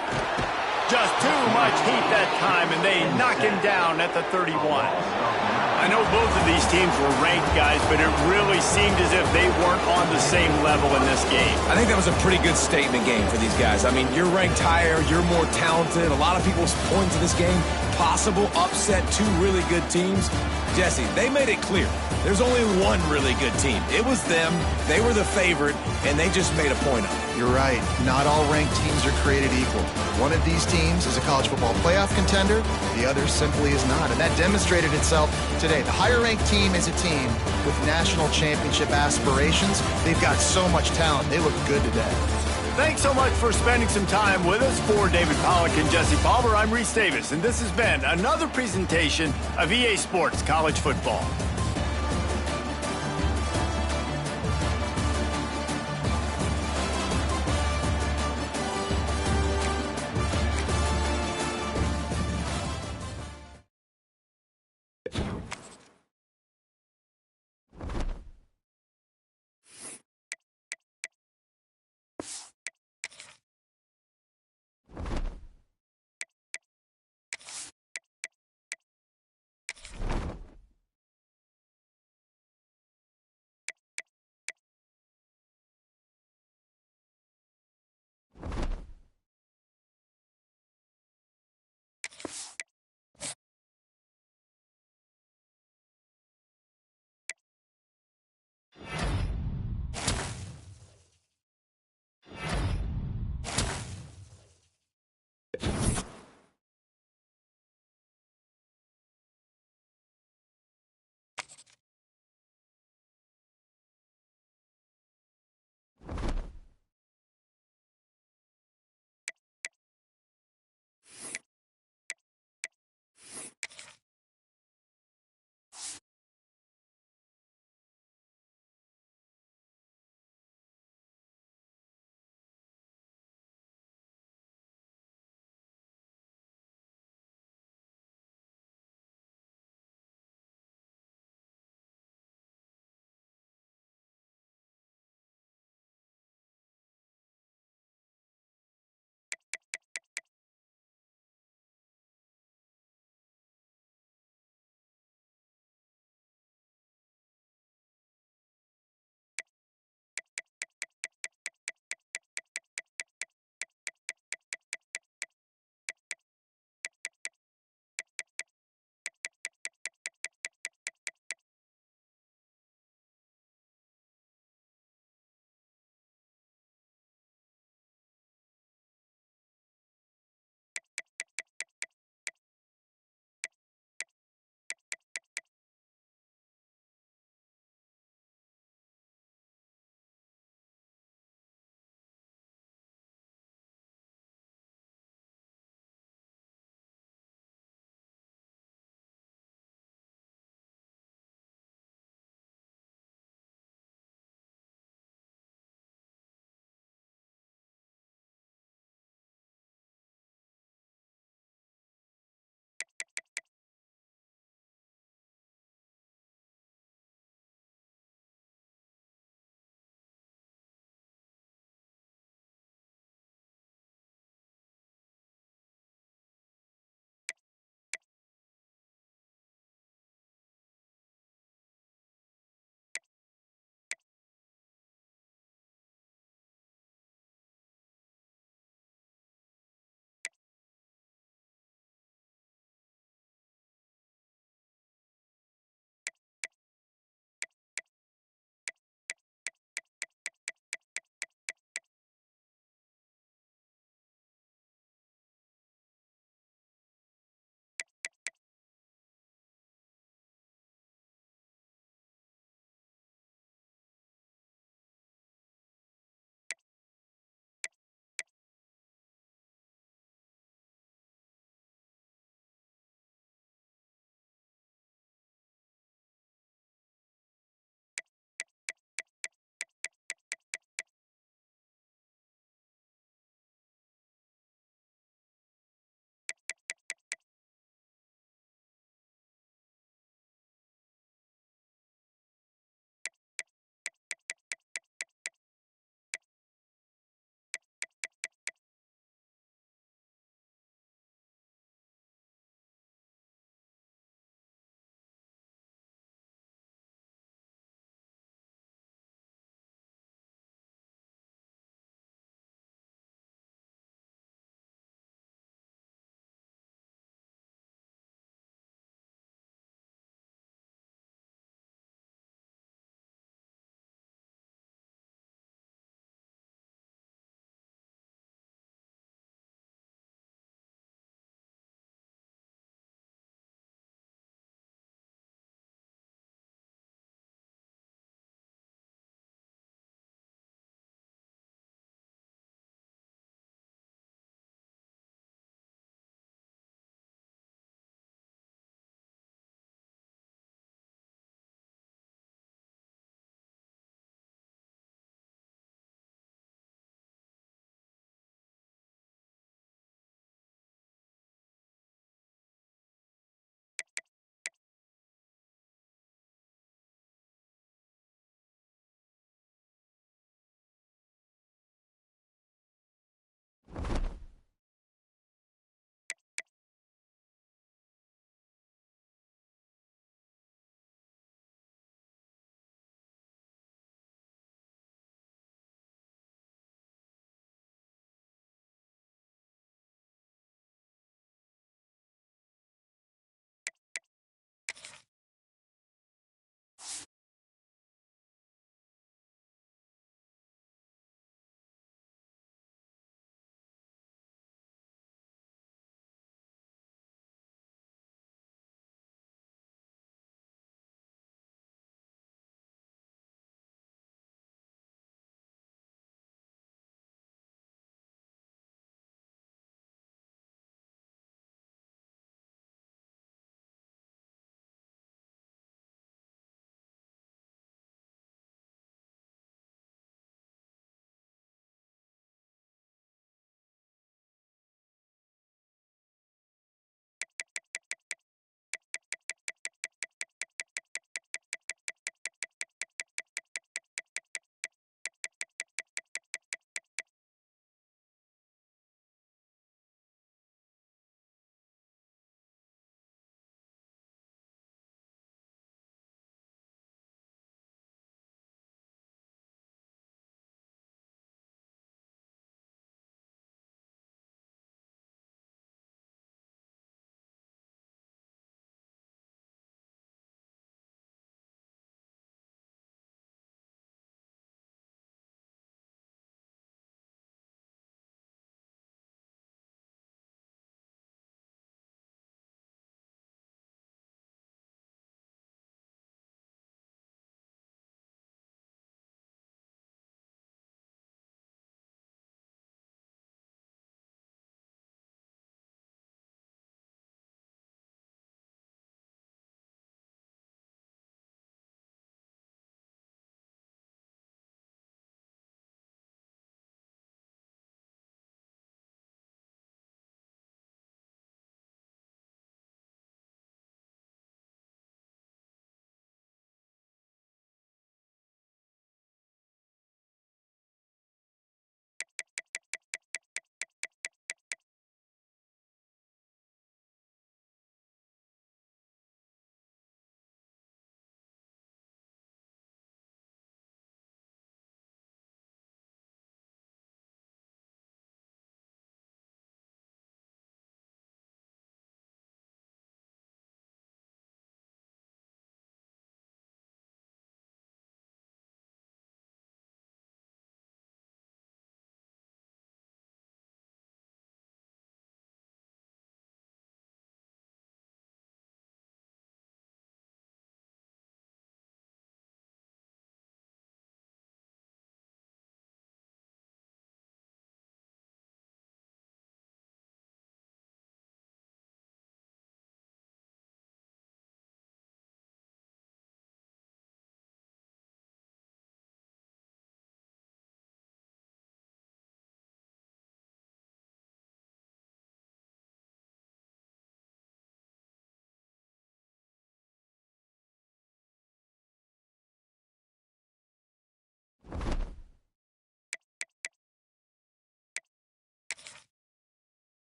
Just too much heat that time, and they knock him down at the 31. I know both of these teams were ranked, guys, but it really seemed as if they weren't on the same level in this game. I think that was a pretty good statement game for these guys. I mean, you're ranked higher, you're more talented. A lot of people point to this game, possible upset, 2 really good teams. Jesse, they made it clear. There's only one really good team. It was them. They were the favorite, and they just made a point of it. You're right. Not all ranked teams are created equal. One of these teams is a college football playoff contender. The other simply is not, and that demonstrated itself today. The higher-ranked team is a team with national championship aspirations. They've got so much talent. They look good today. Thanks so much for spending some time with us. For David Pollack and Jesse Palmer, I'm Reese Davis, and this has been another presentation of EA Sports College Football.